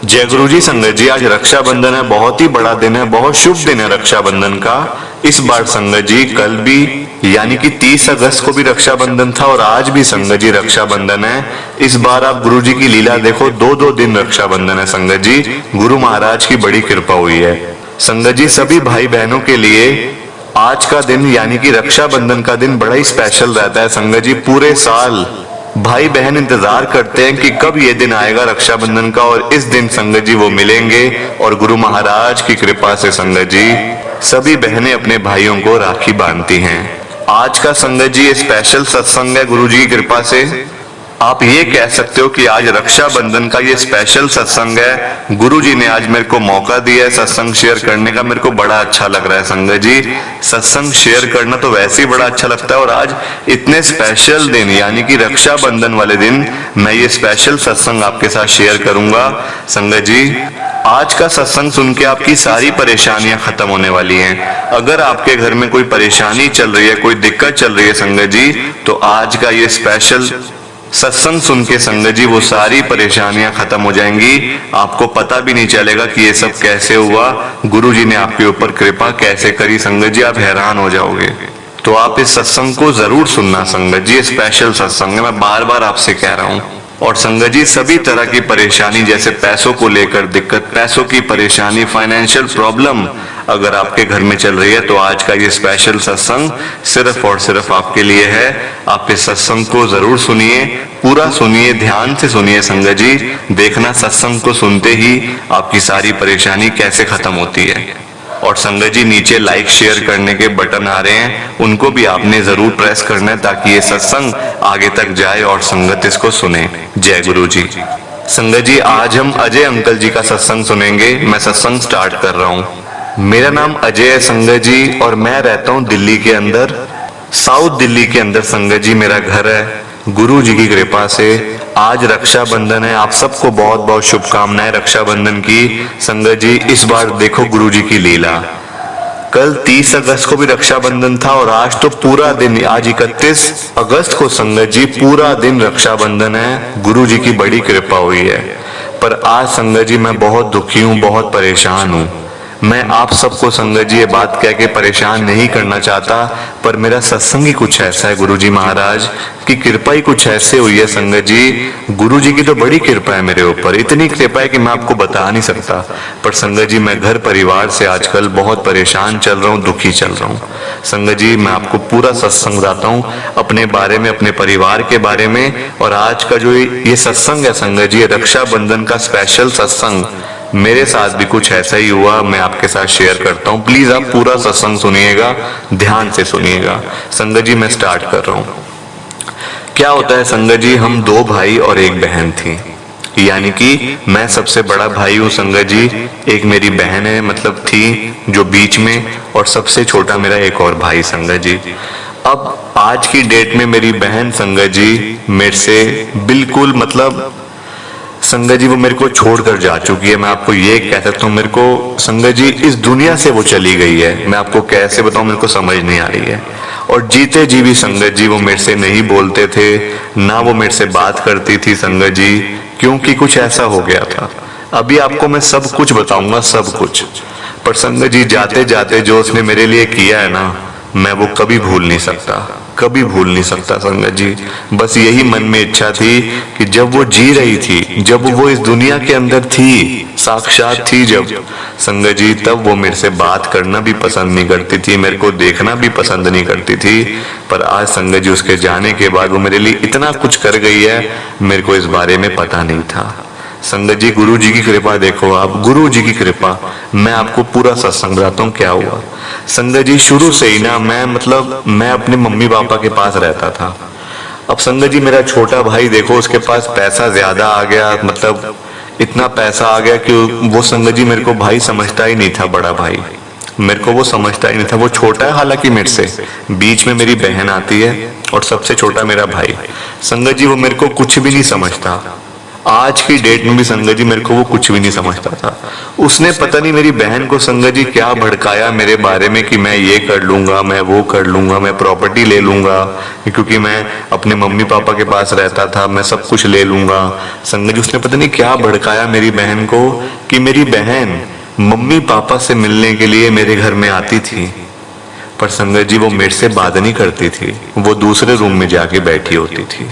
जय गुरु जी। संगत जी, आज रक्षाबंधन है, बहुत ही बड़ा दिन है, बहुत शुभ दिन है रक्षाबंधन का। इस बार संगत जी कल भी यानी कि 30 अगस्त को भी रक्षाबंधन था और आज भी संगत जी रक्षाबंधन है। इस बार आप गुरु जी की लीला देखो, दो दिन रक्षाबंधन है संगत जी। गुरु महाराज की बड़ी कृपा हुई है संगत जी। सभी भाई बहनों के लिए आज का दिन यानी कि रक्षाबंधन का दिन बड़ा ही स्पेशल रहता है संगत जी। पूरे साल भाई बहन इंतजार करते हैं कि कब ये दिन आएगा रक्षाबंधन का, और इस दिन संगत जी वो मिलेंगे। और गुरु महाराज की कृपा से संगत जी सभी बहनें अपने भाइयों को राखी बांधती हैं। आज का संगत जी ये स्पेशल सत्संग है गुरु जी की कृपा से। आप ये कह सकते हो कि आज रक्षाबंधन का ये स्पेशल सत्संग है। गुरु जी ने आज मेरे को मौका दिया है सत्संग शेयर करने का, मेरे को बड़ा अच्छा लग रहा है संगत जी। सत्संग शेयर करना तो वैसे ही बड़ा अच्छा लगता है, और आज इतने स्पेशल दिन यानी कि रक्षाबंधन वाले दिन मैं ये स्पेशल सत्संग आपके साथ शेयर करूंगा संगत जी। आज का सत्संग सुन के आपकी सारी परेशानियां खत्म होने वाली हैं। अगर आपके घर में कोई परेशानी चल रही है, कोई दिक्कत चल रही है संगत जी, तो आज का ये स्पेशल सत्संग सुन के संगत जी वो सारी परेशानियां खत्म हो जाएंगी। आपको पता भी नहीं चलेगा कि ये सब कैसे हुआ, गुरु जी ने आपके ऊपर कृपा कैसे करी संगत जी, आप हैरान हो जाओगे। तो आप इस सत्संग को जरूर सुनना संगत जी, स्पेशल सत्संग है, मैं बार बार आपसे कह रहा हूँ। और संगत जी सभी तरह की परेशानी, जैसे पैसों को लेकर दिक्कत, पैसों की परेशानी, फाइनेंशियल प्रॉब्लम अगर आपके घर में चल रही है, तो आज का ये स्पेशल सत्संग सिर्फ और सिर्फ आपके लिए है। आप इस सत्संग को जरूर सुनिए, पूरा सुनिए, ध्यान से सुनिए संगत जी। देखना सत्संग को सुनते ही आपकी सारी परेशानी कैसे खत्म होती है। और संगत जी नीचे लाइक शेयर करने के बटन आ रहे हैं, उनको भी आपने जरूर प्रेस करना है ताकि ये सत्संग आगे तक जाए और संगत इसको सुने। जय गुरु जी। संगत जी आज हम अजय अंकल जी का सत्संग सुनेंगे। मैं सत्संग स्टार्ट कर रहा हूँ। मेरा नाम अजय है संगत जी, और मैं रहता हूँ दिल्ली के अंदर, साउथ दिल्ली के अंदर संगत जी मेरा घर है। गुरु जी की कृपा से आज रक्षाबंधन है, आप सबको बहुत बहुत शुभकामनाएं रक्षाबंधन की। संगत जी इस बार देखो गुरु जी की लीला, कल 30 अगस्त को भी रक्षाबंधन था और आज तो पूरा दिन, आज 31 अगस्त को संगत जी पूरा दिन रक्षाबंधन है। गुरु जी की बड़ी कृपा हुई है। पर आज संगत जी मैं बहुत दुखी हूँ, बहुत परेशान हूँ। मैं आप सबको संगत जी ये बात कह के परेशान नहीं करना चाहता, पर मेरा सत्संग ही कुछ ऐसा है, गुरु जी महाराज की कृपा ही कुछ ऐसे हुई है संगत जी। गुरु जी की तो बड़ी कृपा है मेरे ऊपर, इतनी कृपा है कि मैं आपको बता नहीं सकता। पर संगत जी मैं घर परिवार से आजकल बहुत परेशान चल रहा हूँ, दुखी चल रहा हूँ संगत जी। मैं आपको पूरा सत्संग बताता हूँ अपने बारे में, अपने परिवार के बारे में। और आज का जो ये सत्संग है संगत जी, रक्षाबंधन का स्पेशल सत्संग, मेरे साथ भी कुछ ऐसा ही हुआ, मैं आपके साथ शेयर करता हूँ। प्लीज आप पूरा सत्संग सुनिएगा, ध्यान से सुनिएगा संगत जी। मैं स्टार्ट कर रहा हूँ। क्या होता है संगत जी, हम दो भाई और एक बहन थी, यानी कि मैं सबसे बड़ा भाई हूँ संगत जी, एक मेरी बहन है मतलब थी जो बीच में, और सबसे छोटा मेरा एक और भाई संगत जी। अब आज की डेट में मेरी बहन संगत जी मेरे से बिल्कुल मतलब संगत जी वो मेरे को छोड़कर जा चुकी है। मैं आपको ये कह सकता हूँ, मेरे को संगत जी इस दुनिया से वो चली गई है। मैं आपको कैसे बताऊं, मेरे को समझ नहीं आ रही है। और जीते जी भी संगत जी वो मेरे से नहीं बोलते थे, ना वो मेरे से बात करती थी संगत जी, क्योंकि कुछ ऐसा हो गया था। अभी आपको मैं सब कुछ बताऊंगा, सब कुछ। पर संगत जी जाते जाते जो उसने मेरे लिए किया है ना, मैं वो कभी भूल नहीं सकता, कभी भूल नहीं सकता संगत जी। बस यही मन में इच्छा थी कि जब वो जी रही थी, जब वो इस दुनिया के अंदर थी, साक्षात थी जब संगत जी, तब वो मेरे से बात करना भी पसंद नहीं करती थी, मेरे को देखना भी पसंद नहीं करती थी। पर आज संगत जी उसके जाने के बाद वो मेरे लिए इतना कुछ कर गई है, मेरे को इस बारे में पता नहीं था संगत जी। गुरु जी की कृपा देखो आप, गुरु जी की कृपा। मैं आपको पूरा सत्संग बताता हूँ क्या हुआ संगत जी। शुरू से ही ना मैं अपने मम्मी पापा के पास रहता था। अब संगत जी मेरा छोटा भाई देखो, उसके पास पैसा ज्यादा आ गया, मतलब इतना पैसा आ गया कि वो संगत जी मेरे को भाई समझता ही नहीं था। बड़ा भाई मेरे को वो समझता ही नहीं था, वो छोटा है हालांकि मेरे से, बीच में मेरी बहन आती है और सबसे छोटा मेरा भाई। संगत जी वो मेरे को कुछ भी नहीं समझता। आज की डेट में भी संगत जी मेरे को वो कुछ भी नहीं समझता था। उसने पता नहीं मेरी बहन को संगत जी क्या भड़काया मेरे बारे में कि मैं ये कर लूंगा, मैं वो कर लूंगा, मैं प्रॉपर्टी ले लूंगा, क्योंकि मैं अपने मम्मी पापा के पास रहता था, मैं सब कुछ ले लूंगा। संगत जी उसने पता नहीं क्या भड़काया मेरी बहन को कि मेरी बहन मम्मी पापा से मिलने के लिए मेरे घर में आती थी, पर संगत जी वो मेरे से बात नहीं करती थी, वो दूसरे रूम में जाके बैठी होती थी।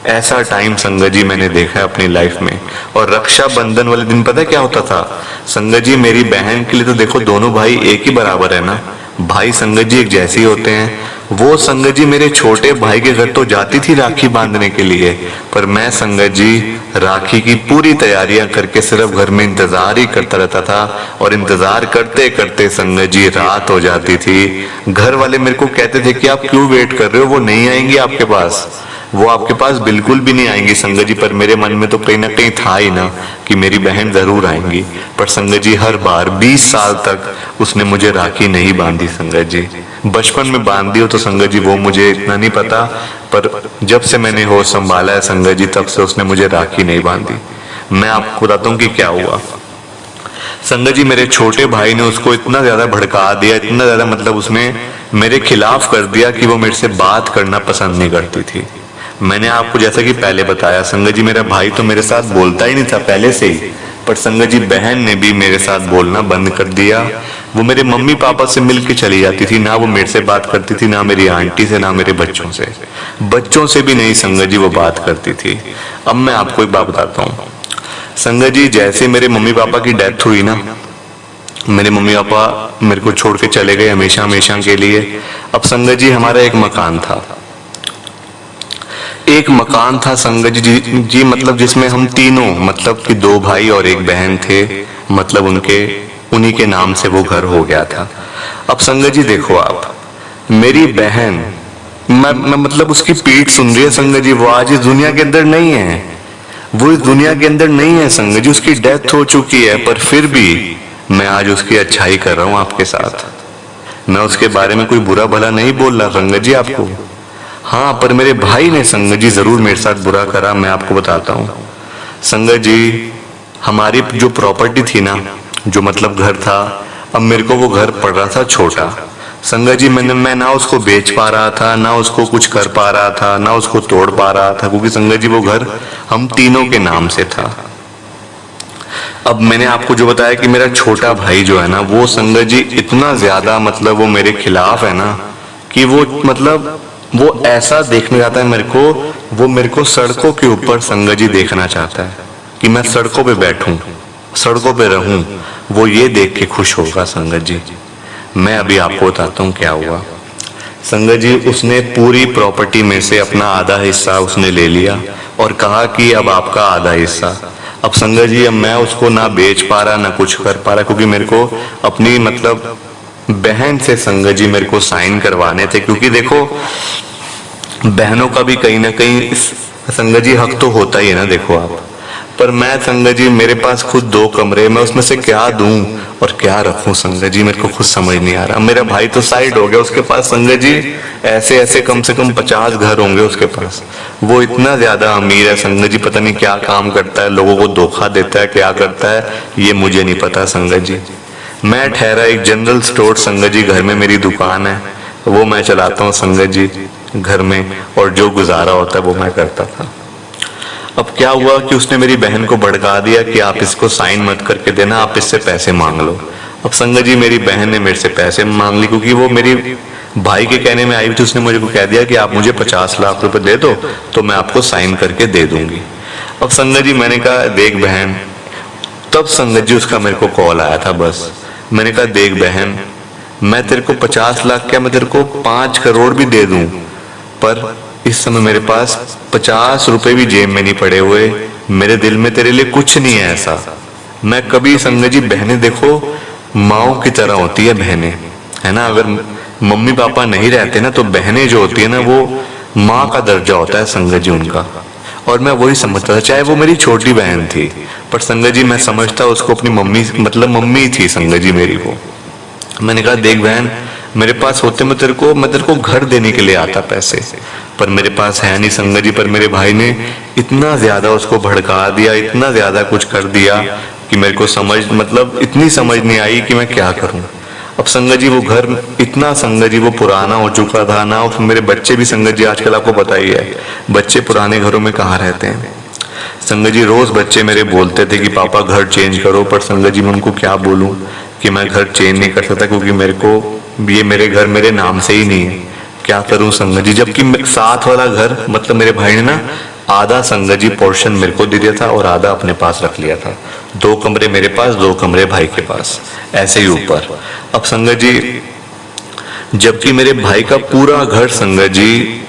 ऐसा टाइम संगत जी मैंने देखा है अपनी लाइफ में। और रक्षाबंधन वाले दिन पता है क्या होता था संगत जी, मेरी बहन के लिए तो देखो दोनों भाई एक ही बराबर है ना, भाई संगत जी एक जैसे ही होते हैं। वो संगत जी मेरे छोटे भाई के घर तो जाती थी राखी बांधने के लिए, पर मैं संगत जी राखी की पूरी तैयारियां करके सिर्फ घर में इंतजार ही करता रहता था। और इंतजार करते करते संगत जी रात हो जाती थी। घर वाले मेरे को कहते थे कि आप क्यों वेट कर रहे हो, वो नहीं आएंगी आपके पास, वो आपके पास बिल्कुल भी नहीं आएंगी संगत जी। पर मेरे मन में तो कहीं ना कहीं था ही ना कि मेरी बहन जरूर आएंगी। पर संगत जी हर बार 20 साल तक उसने मुझे राखी नहीं बांधी संगत जी। बचपन में बांधी हो तो संगत जी वो मुझे इतना नहीं पता, पर जब से मैंने होश संभाला है संगत जी तब से उसने मुझे राखी नहीं बांधी। मैं आपको बताता हूँ कि क्या हुआ संगत जी। मेरे छोटे भाई ने उसको इतना ज्यादा भड़का दिया, इतना ज्यादा मतलब उसने मेरे खिलाफ कर दिया कि वो मेरे से बात करना पसंद नहीं करती थी। मैंने आपको जैसा कि पहले बताया संगत जी, मेरा भाई तो मेरे साथ बोलता ही नहीं था पहले से ही, पर संगत जी बहन ने भी मेरे साथ बोलना बंद कर दिया। वो मेरे मम्मी पापा से मिल के चली जाती थी, ना वो मेरे से बात करती थी, ना मेरी आंटी से, ना मेरे बच्चों से भी नहीं संगत जी वो बात करती थी। अब मैं आपको एक बात बताता हूँ संगत जी, जैसे मेरे मम्मी पापा की डेथ हुई ना, मेरे मम्मी पापा मेरे को छोड़ के चले गए हमेशा हमेशा के लिए। अब संगत जी हमारा एक मकान था संगत जी मतलब जिसमें हम तीनों मतलब कि 2 भाई और 1 बहन थे, मतलब उन्हीं के नाम से वो घर हो गया था। अब संगत जी देखो आप, मेरी बहन मैं मतलब उसकी पीठ सुन रही है संगत जी, वो आज इस दुनिया के अंदर नहीं है, वो इस दुनिया के अंदर नहीं है संगत जी, उसकी डेथ हो चुकी है। पर फिर भी मैं आज उसकी अच्छाई कर रहा हूँ आपके साथ। मैं उसके बारे में कोई बुरा भला नहीं बोल रहा संगत जी आपको। हाँ, पर मेरे भाई ने संगत जी जरूर मेरे साथ बुरा करा। मैं आपको बताता हूँ संगत जी, हमारी जो प्रॉपर्टी थी ना, जो मतलब घर था, अब मेरे को वो घर पड़ रहा था छोटा संगत जी। मैं ना उसको बेच पा रहा था, ना उसको कुछ कर पा रहा था, ना उसको तोड़ पा रहा था, क्योंकि संगत जी वो घर हम तीनों के नाम से था। अब मैंने आपको जो बताया कि मेरा छोटा भाई जो है ना, वो संगत जी इतना ज्यादा मतलब वो मेरे खिलाफ है ना, कि वो मतलब वो ऐसा देखने जाता है मेरे को सड़कों के ऊपर संगत जी देखना चाहता है कि मैं सड़कों पे बैठूं, सड़कों पे रहूं, वो ये देख के खुश होगा संगत जी। मैं अभी आपको बताता हूँ क्या हुआ संगत जी। उसने पूरी प्रॉपर्टी में से अपना आधा हिस्सा उसने ले लिया और कहा कि अब आपका आधा हिस्सा। अब संगत जी, अब मैं उसको ना बेच पा रहा ना कुछ कर पा रहा, क्योंकि मेरे को अपनी मतलब बहन से संगत जी मेरे को साइन करवाने थे, क्योंकि देखो बहनों का भी कहीं ना कहीं संगत जी हक तो होता ही है ना, देखो आप। पर मैं संगत जी, मेरे पास खुद 2 कमरे, मैं उसमें से क्या दूं और क्या रखूं संगत जी, मेरे को खुद समझ नहीं आ रहा। मेरा भाई तो साइड हो गया, उसके पास संगत जी ऐसे कम से कम 50 घर होंगे उसके पास। वो इतना ज्यादा अमीर है संगत जी, पता नहीं क्या काम करता है, लोगों को धोखा देता है, क्या करता है ये मुझे नहीं पता संगत जी। मैं ठहरा एक जनरल स्टोर संगत जी, घर में मेरी दुकान है, वो मैं चलाता हूँ संगत जी घर में, और जो गुजारा होता है वो मैं करता था। अब क्या हुआ कि उसने मेरी बहन को भड़का दिया कि आप इसको साइन मत करके देना, आप इससे पैसे मांग लो। अब संगत जी मेरी बहन ने मेरे से पैसे मांग ली, क्योंकि वो मेरी भाई के कहने में आई थी। उसने मुझे को कह दिया कि आप मुझे 50 लाख रुपए दे दो तो मैं आपको साइन करके दे दूंगी। अब संगत जी मैंने कहा देख बहन, तब संगत जी उसका मेरे को कॉल आया था बस। मैंने कहा देख बहन, मैं तेरे को 50 लाख क्या, मैं तेरे को 5 करोड़ भी दे दूं, पर इस समय मेरे पास 50 रुपए भी जेब में नहीं पड़े हुए, मेरे दिल में तेरे लिए कुछ नहीं है ऐसा। मैं कभी संगत जी, बहनें देखो माओ की तरह होती है बहनें, है ना। अगर मम्मी पापा नहीं रहते ना तो बहनें जो होती है ना, वो माँ का दर्जा होता है संगत जी उनका। और मैं वही समझता था, चाहे वो मेरी छोटी बहन थी, पर संगत जी मैं समझता उसको अपनी मम्मी, मतलब मम्मी थी संगत जी मेरी वो। मैंने कहा देख बहन, मेरे पास होते मैं तेरे को घर देने के लिए आता पैसे, पर मेरे पास है नहीं संगत जी। पर मेरे भाई ने इतना ज्यादा उसको भड़का दिया, इतना ज्यादा कुछ कर दिया कि मेरे को समझ मतलब इतनी समझ नहीं आई कि मैं क्या करूं। अब संगत जी वो घर इतना संगत जी वो पुराना हो चुका था ना, और मेरे बच्चे भी संगत जी आजकल आपको पता ही है, बच्चे पुराने घरों में कहाँ रहते हैं संगत जी। रोज बच्चे मेरे बोलते थे कि पापा घर चेंज करो, पर संगत जी मैं उनको क्या बोलूं कि मैं घर चेंज नहीं कर सकता, क्योंकि मेरे को ये मेरे घर मेरे नाम से ही नहीं है। क्या करूं संगत जी, जबकि साथ वाला घर मतलब मेरे भाई ने ना आधा संगत जी पोर्शन मेरे को दे दिया था और आधा अपने पास रख लिया था। 2 कमरे मेरे पास, 2 कमरे भाई के पास, ऐसे ही ऊपर। अब संगत जी जबकि मेरे भाई का पूरा घर संगत जी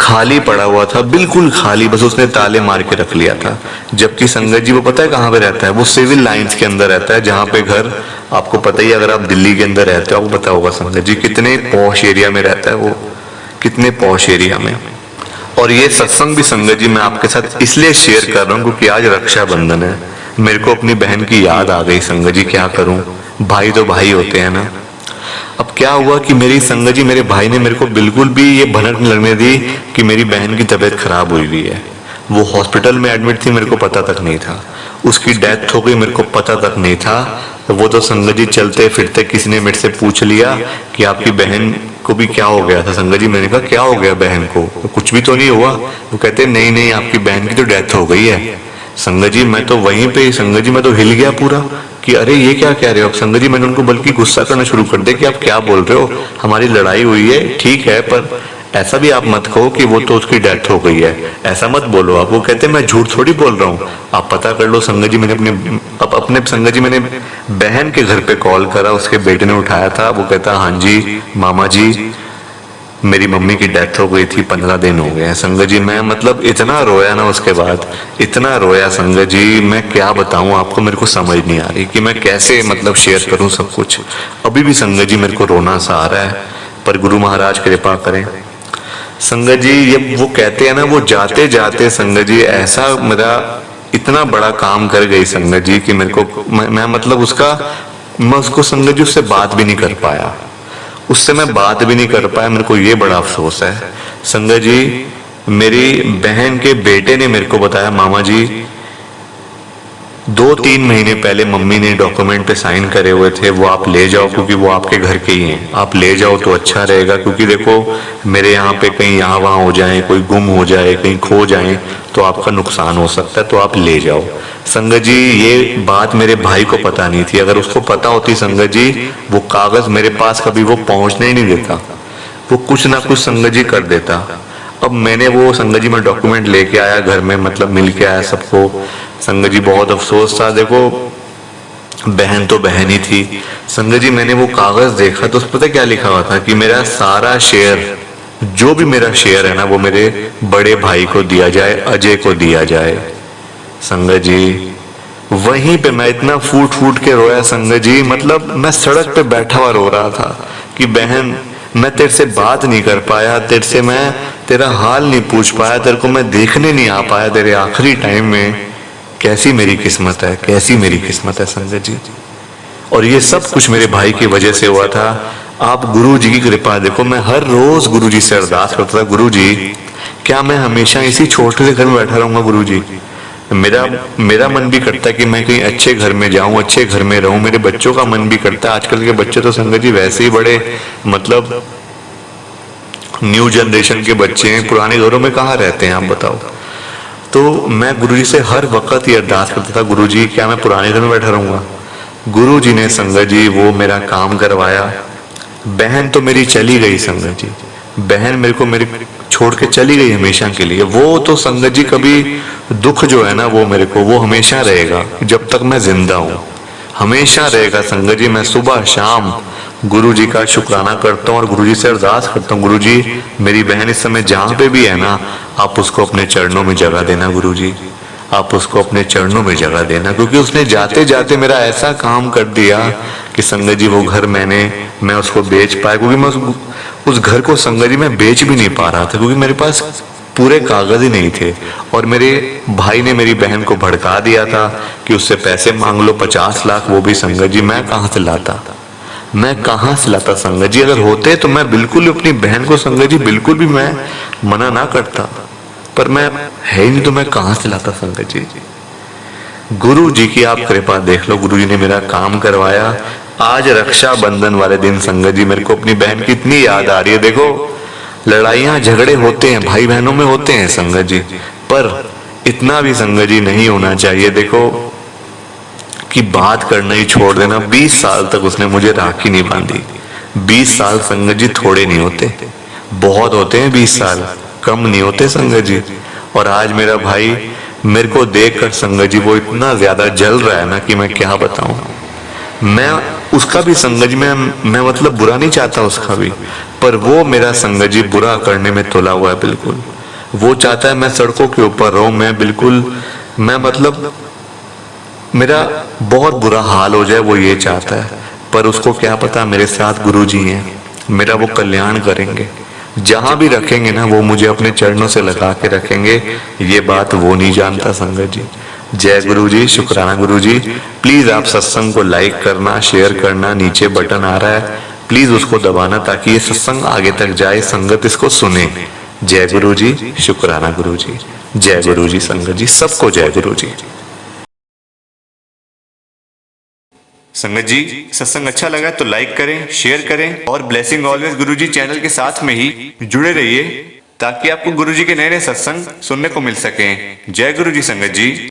खाली पड़ा हुआ था, बिल्कुल खाली, बस उसने ताले मार के रख लिया था। जबकि संगत जी वो पता है कहाँ पे रहता है, वो सिविल लाइंस के अंदर रहता है, जहाँ पे घर आपको पता ही, अगर आप दिल्ली के अंदर रहते हो आपको पता होगा संगत जी कितने पॉश एरिया में रहता है वो, कितने पॉश एरिया में। और ये सत्संग भी संगत जी मैं आपके साथ इसलिए शेयर कर रहा हूँ क्योंकि आज रक्षाबंधन है। मेरे को अपनी बहन की याद आ गई संगत जी, क्या करूं, भाई तो भाई होते हैं ना। अब क्या हुआ कि मेरी संगत जी मेरे भाई ने मेरे को बिल्कुल भी ये भनक नहीं लगने दी कि मेरी बहन की तबीयत खराब हुई हुई है। वो हॉस्पिटल में एडमिट थी, मेरे को पता तक नहीं था। उसकी डेथ हो गई, मेरे को पता तक नहीं था। वो तो संगत जी चलते फिरते किसी ने मेरे से पूछ लिया कि आपकी बहन को भी क्या हो गया था संगत जी। मैंने कहा क्या हो गया बहन को, कुछ भी तो नहीं हुआ। वो कहते नहीं नहीं आपकी बहन की तो डेथ हो गई है। संगत जी मैं तो वहीं पे संगत जी मैं तो हिल गया पूरा कि अरे ये क्या कह रहे हो आप संगत जी। मैंने उनको बल्कि गुस्सा करना शुरू कर दिया कि आप क्या बोल रहे हो, हमारी लड़ाई हुई है ठीक है, पर ऐसा भी आप मत कहो कि वो तो उसकी डेथ हो गई है, ऐसा मत बोलो आप। वो कहते मैं झूठ थोड़ी बोल रहा हूँ, आप पता कर लो संगत जी। मैंने अपने संगत जी मैंने बहन के घर पे कॉल करा, उसके बेटे ने उठाया था। वो कहता हाँ जी मामा जी मेरी मम्मी की डेथ हो गई थी, 15 दिन हो गए हैं संगत जी। मैं मतलब इतना रोया ना उसके बाद, इतना रोया संगत जी, मैं क्या बताऊं आपको, मेरे को समझ नहीं आ रही कि मैं कैसे मतलब शेयर करूं सब कुछ। अभी भी संगत जी मेरे को रोना सा आ रहा है, पर गुरु महाराज कृपा करें संगत जी। ये वो कहते हैं ना, वो जाते जाते संगत जी ऐसा मेरा इतना बड़ा काम कर गई संगत जी कि मेरे को मैं मतलब मैं उसको संगत जी उससे बात भी नहीं कर पाया, उससे मैं बात भी नहीं कर पाया। मेरे को ये बड़ा अफसोस है संगत जी। मेरी बहन के बेटे ने मेरे को बताया मामा जी 2-3 महीने पहले मम्मी ने डॉक्यूमेंट पे साइन करे हुए थे, वो आप ले जाओ क्योंकि वो आपके घर के ही हैं, आप ले जाओ तो अच्छा रहेगा। क्योंकि देखो मेरे यहाँ पे कहीं यहाँ वहाँ हो जाए, कोई गुम हो जाए, कहीं खो जाए तो आपका नुकसान हो सकता है, तो आप ले जाओ। संगत जी ये बात मेरे भाई को पता नहीं थी, अगर उसको पता होती संगत जी वो कागज मेरे पास कभी वो पहुंचने ही नहीं देता, वो कुछ ना कुछ संगत जी कर देता। अब मैंने वो संगत जी मैं डॉक्यूमेंट लेके आया घर में, मतलब मिल के आया सबको संगत जी। बहुत अफसोस था, देखो बहन तो बहन ही थी संगत जी। मैंने वो कागज देखा तो उस पर पता क्या लिखा हुआ था कि मेरा सारा शेयर, जो भी मेरा शेयर है ना वो मेरे बड़े भाई को दिया जाए, अजय को दिया जाए संगत जी। वहीं पे मैं इतना फूट फूट के रोया संगत जी, मतलब मैं सड़क पे बैठा हुआ रो रहा था कि बहन मैं तेरे से बात नहीं कर पाया, तेरे से मैं तेरा हाल नहीं पूछ पाया, तेरे को मैं देखने नहीं आ पाया तेरे आखिरी टाइम में। कैसी मेरी किस्मत है, कैसी मेरी किस्मत है संगत जी। और ये सब कुछ मेरे भाई की वजह से हुआ था। आप गुरु जी की कृपा देखो, मैं हर रोज गुरु जी से अरदास करता था, गुरु जी क्या मैं हमेशा इसी छोटे से घर में बैठा रहूंगा गुरु जी। मेरा मन भी करता है कि मैं कहीं अच्छे घर में जाऊं, अच्छे घर में रहूं, मेरे बच्चों का मन भी करता है। आजकल के बच्चे तो संगत जी वैसे ही बड़े मतलब न्यू जनरेशन के बच्चे हैं, पुराने घरों में कहाँ रहते हैं आप बताओ। तो मैं गुरुजी से हर वक्त ये अरदास करता था, गुरुजी क्या मैं पुराने घर में बैठा रहूंगा। गुरुजी ने संगत जी वो मेरा काम करवाया। बहन तो मेरी चली गई संगत जी, बहन मेरे को मेरे छोड़ के चली गई हमेशा के लिए। वो तो संगत जी कभी दुख जो है ना वो मेरे को वो हमेशा रहेगा, जब तक मैं जिंदा हूँ हमेशा रहेगा संगत जी। मैं सुबह शाम गुरु जी का शुक्राना करता हूँ और गुरु जी से अरदास करता हूँ, गुरु जी मेरी बहन इस समय जहाँ पे भी है ना आप उसको अपने चरणों में जगह देना गुरु जी, आप उसको अपने चरणों में जगह देना। क्योंकि उसने जाते जाते मेरा ऐसा काम कर दिया कि संगत जी वो घर मैं उसको बेच पाया। क्योंकि मैं उस घर को संगत जी मैं बेच भी नहीं पा रहा था, क्योंकि मेरे पास पूरे कागज ही नहीं थे। और मेरे भाई ने मेरी बहन को भड़का दिया था कि उससे पैसे मांग लो 50 लाख, वो भी संगत जी मैं कहाँ से लाता। मैं कहाँ से लाता संगत जी? अगर होते तो मैं बिल्कुल अपनी बहन को संगत जी बिल्कुल भी मैं मना ना करता, पर मैं है ही नहीं तो मैं कहाँ से लाता संगत जी? गुरु जी की आप कृपा देख लो, गुरु जी ने मेरा काम करवाया। आज रक्षा बंधन वाले दिन संगत जी मेरे को अपनी बहन की इतनी याद आ रही है। देखो लड़ाइयां झगड़े होते हैं, भाई बहनों में होते हैं संगत जी, पर इतना भी संगत जी नहीं होना चाहिए। देखो कि बात करना ही छोड़ देना। 20 साल तक उसने मुझे राखी नहीं बांधी। 20 साल संगत जी थोड़े नहीं होते, बहुत होते हैं 20 साल, कम नहीं होते संगत जी। और आज मेरा भाई मेरे को देखकर संगत जी वो इतना ज्यादा जल रहा है ना कि मैं क्या बताऊं। मैं उसका भी संगत जी मैं मतलब बुरा नहीं चाहता उसका भी, पर वो मेरा संगत जी बुरा करने में तुला हुआ है बिल्कुल। वो चाहता है मैं सड़कों के ऊपर रहूं, मैं बिल्कुल मैं मतलब मेरा बहुत बुरा हाल हो जाए, वो ये चाहता है। पर उसको क्या पता मेरे साथ गुरुजी हैं, मेरा वो कल्याण करेंगे। जहां भी रखेंगे ना वो मुझे अपने चरणों से लगा के रखेंगे, ये बात वो नहीं जानता संगत जी। जय गुरु जी, शुक्राना गुरु जी। प्लीज आप सत्संग को लाइक करना, शेयर करना, नीचे बटन आ रहा है प्लीज उसको दबाना ताकि ये सत्संग आगे तक जाए, संगत इसको सुने। जय गुरु जी, शुक्राना गुरु जी। जय गुरु जी संगत जी, सबको जय गुरु जी। संगत जी सत्संग अच्छा लगा तो लाइक करें, शेयर करें और ब्लेसिंग ऑलवेज गुरुजी चैनल के साथ में ही जुड़े रहिए ताकि आपको गुरुजी के नए नए सत्संग सुनने को मिल सकें। जय गुरुजी संगत जी।